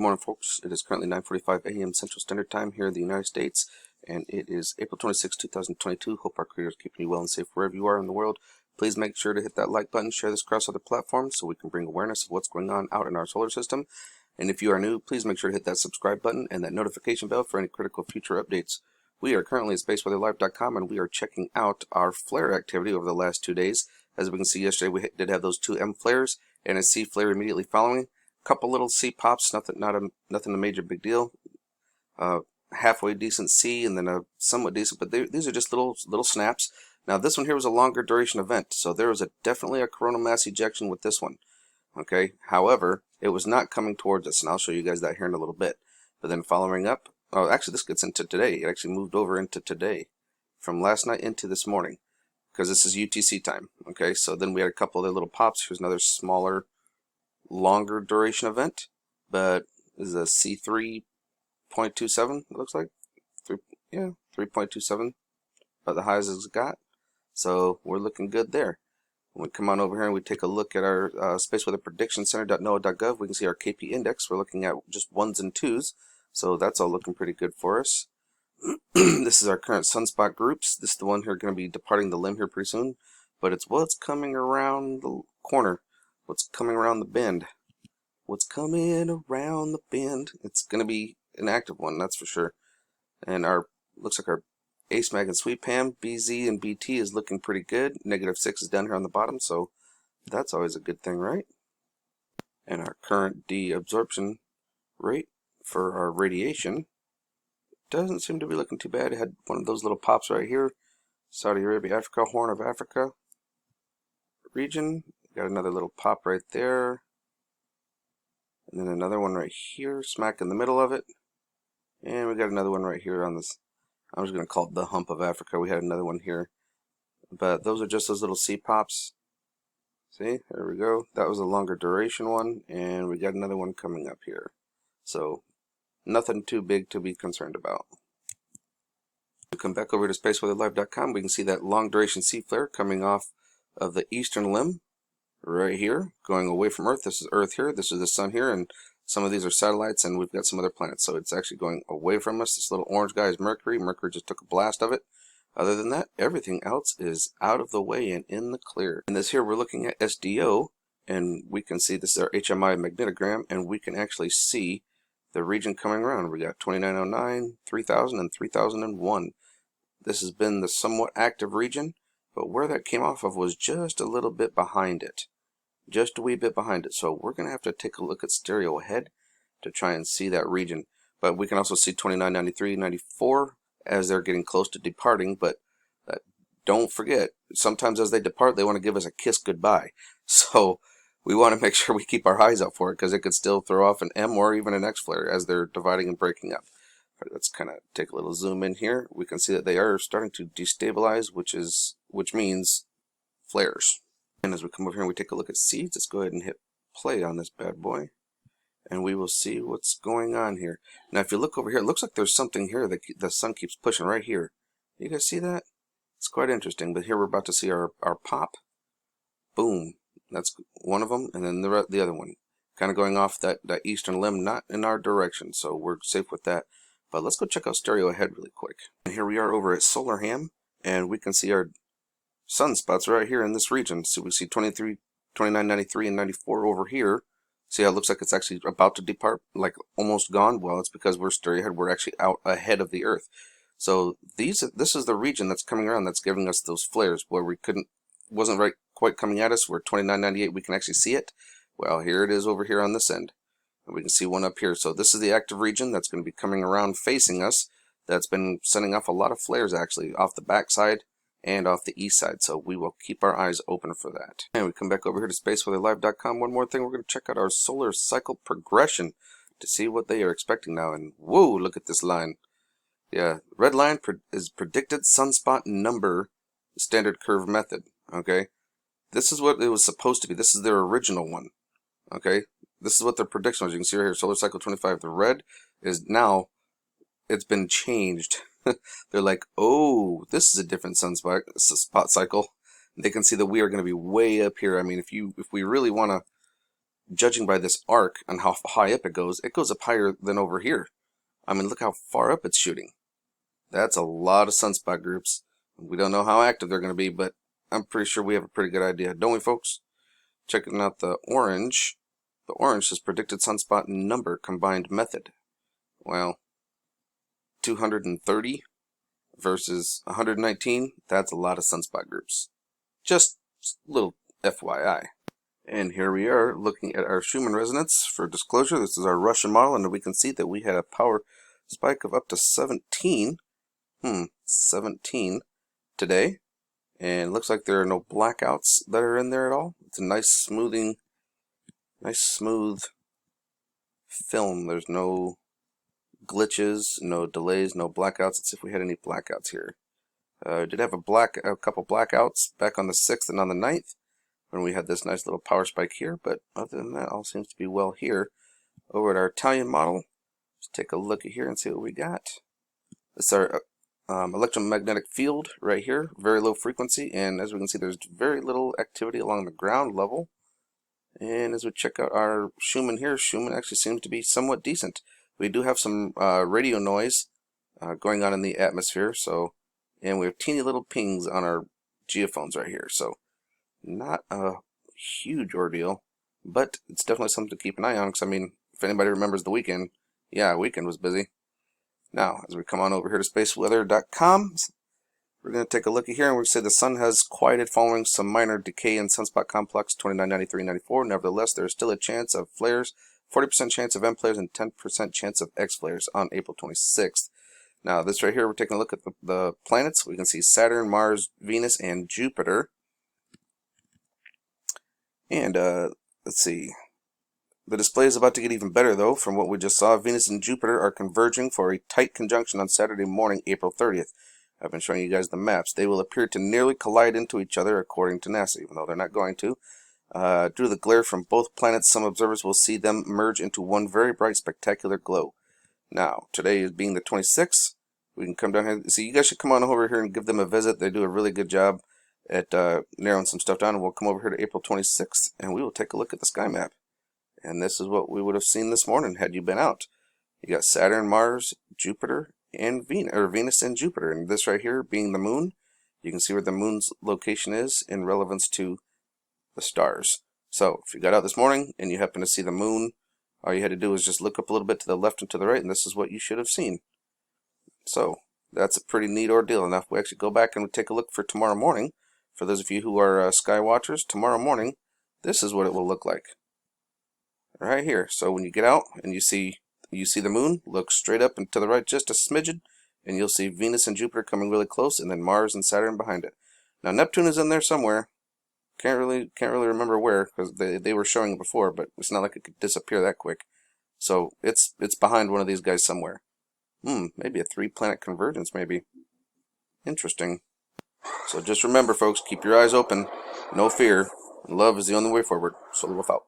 morning, folks. It is currently 9:45 a.m. Central Standard Time here in the United States, and it is April 26, 2022. Hope our creator is keeping you well and safe wherever you are in the world. Please make sure to hit that like button, share this across other platforms so we can bring awareness of what's going on out in our solar system. And if you are new, please make sure to hit that subscribe button and that notification bell for any critical future updates. We are currently at spaceweatherlive.com, and we are checking out our flare activity over the last 2 days. As we can see, yesterday we did have those 2 M flares and a C flare immediately following. Couple little C pops, nothing a major big deal. Halfway decent C, and then a somewhat decent, but these are just little snaps. Now this one here was a longer duration event, so there was definitely a coronal mass ejection with this one. Okay, however, it was not coming towards us, and I'll show you guys that here in a little bit. But then following up, oh, actually this gets into today. It actually moved over into today, from last night into this morning, because this is UTC time. Okay, so then we had a couple other little pops. Here's another smaller, longer duration event, but this is a C3.27, it looks like. 3.27, about the highest it's got. So we're looking good there. When we come on over here and we take a look at our Space Weather Prediction Center.noaa.gov, we can see our KP index. We're looking at just 1s and 2s, so that's all looking pretty good for us. This is our current sunspot groups. This is the one here going to be departing the limb here pretty soon, but it's what's coming around the corner. What's coming around the bend? What's coming around the bend? It's going to be an active one, that's for sure. And looks like our Ace Mag and Sweet Pam, BZ and BT is looking pretty good. -6 is down here on the bottom, so that's always a good thing, right? And our current deabsorption rate for our radiation doesn't seem to be looking too bad. It had one of those little pops right here. Saudi Arabia, Africa, Horn of Africa region. Got another little pop right there. And then another one right here, smack in the middle of it. And we got another one right here on this. I was going to call it the hump of Africa. We had another one here. But those are just those little C pops. See, there we go. That was a longer duration one. And we got another one coming up here. So nothing too big to be concerned about. We come back over to spaceweatherlive.com. We can see that long duration C flare coming off of the eastern limb right here, going away from Earth. This is Earth here, this is the sun here, and some of these are satellites, and we've got some other planets, so it's actually going away from us. This little orange guy is Mercury. Mercury just took a blast of it. Other than that, everything else is out of the way and in the clear. And this here, we're looking at SDO, and we can see this is our HMI magnetogram, and we can actually see the region coming around. We got 2909, 3000, and 3001. This has been the somewhat active region, but where that came off of was just a little bit behind it. Just a wee bit behind it. So we're going to have to take a look at stereo ahead to try and see that region. But we can also see 29, 93, 94 as they're getting close to departing. But don't forget, sometimes as they depart, they want to give us a kiss goodbye. So we want to make sure we keep our eyes out for it, because it could still throw off an M or even an X flare as they're dividing and breaking up. Right, let's kind of take a little zoom in here. We can see that they are starting to destabilize, which means flares. And as we come over here and we take a look at seeds, let's go ahead and hit play on this bad boy, and we will see what's going on here. Now if you look over here, it looks like there's something here that the sun keeps pushing right here. You guys see that? It's quite interesting. But here we're about to see our pop. Boom. That's one of them, and then the other one. Kind of going off that eastern limb, not in our direction, so we're safe with that. But let's go check out stereo ahead really quick. And here we are over at Solar Ham, and we can see our sunspots right here in this region. So we see 23, 29, 93, and 94 over here. See how it looks like it's actually about to depart, like almost gone? Well, it's because we're stereo ahead. We're actually out ahead of the Earth. So this is the region that's coming around that's giving us those flares where we wasn't right quite coming at us. Where 29, 98 we can actually see it. Well, here it is over here on this end. And we can see one up here. So this is the active region that's going to be coming around facing us. That's been sending off a lot of flares actually off the backside and off the east side, so we will keep our eyes open for that. And we come back over here to spaceweatherlive.com. One more thing, we're going to check out our solar cycle progression to see what they are expecting now. And whoa, look at this line. Yeah, red line is predicted sunspot number, standard curve method. Okay, this is what it was supposed to be. This is their original one. Okay, this is what their prediction was. You can see right here, solar cycle 25. The red is now, it's been changed. They're like, oh, this is a different sunspot cycle. They can see that we are going to be way up here. I mean, if we really want to judging by this arc on how high up it goes up higher than over here. I mean, look how far up it's shooting. That's a lot of sunspot groups. We don't know how active they're going to be, but I'm pretty sure we have a pretty good idea, don't we, folks? Checking out the orange. The orange is predicted sunspot number combined method. Well, 230 versus 119, that's a lot of sunspot groups. Just a little FYI. And here we are looking at our Schumann Resonance. For disclosure, this is our Russian model, and we can see that we had a power spike of up to 17. 17 today. And it looks like there are no blackouts that are in there at all. It's a nice smooth film. There's no glitches, no delays, no blackouts. Let's see if we had any blackouts here. Did have a couple blackouts back on the 6th and on the 9th when we had this nice little power spike here, but other than that, all seems to be well here. Over at our Italian model, let's take a look at here and see what we got. This is our electromagnetic field right here, very low frequency, and as we can see, there's very little activity along the ground level. And as we check out our Schumann here, Schumann actually seems to be somewhat decent. We do have some radio noise going on in the atmosphere, and we have teeny little pings on our geophones right here, so not a huge ordeal, but it's definitely something to keep an eye on, because I mean, if anybody remembers the weekend, yeah, weekend was busy. Now, as we come on over here to spaceweather.com, we're going to take a look at here, and we say the sun has quieted following some minor decay in sunspot complex 2993-94. Nevertheless, there is still a chance of flares, 40% chance of M flares, and 10% chance of X flares on April 26th. Now, this right here, we're taking a look at the planets. We can see Saturn, Mars, Venus, and Jupiter. And let's see. The display is about to get even better, though. From what we just saw, Venus and Jupiter are converging for a tight conjunction on Saturday morning, April 30th. I've been showing you guys the maps. They will appear to nearly collide into each other, according to NASA, even though they're not going to. Due to the glare from both planets, some observers will see them merge into one very bright, spectacular glow. Now, today is being the 26th. We can come down here. See, you guys should come on over here and give them a visit. They do a really good job at narrowing some stuff down. And we'll come over here to April 26th, and we will take a look at the sky map. And this is what we would have seen this morning had you been out. You got Saturn, Mars, Jupiter, and Venus and Jupiter. And this right here being the moon, you can see where the moon's location is in relevance to the stars. So if you got out this morning and you happen to see the moon, all you had to do is just look up a little bit to the left and to the right, and this is what you should have seen. So that's a pretty neat ordeal. Now if we actually go back and we take a look for tomorrow morning, for those of you who are sky watchers, tomorrow morning, this is what it will look like. Right here. So when you get out and you see the moon, look straight up and to the right just a smidgen, and you'll see Venus and Jupiter coming really close, and then Mars and Saturn behind it. Now Neptune is in there somewhere. Can't really remember where, because they were showing it before, but it's not like it could disappear that quick. So it's behind one of these guys somewhere. Maybe a 3-planet convergence, maybe. Interesting. So just remember, folks, keep your eyes open, no fear, and love is the only way forward. Solar Wolf out.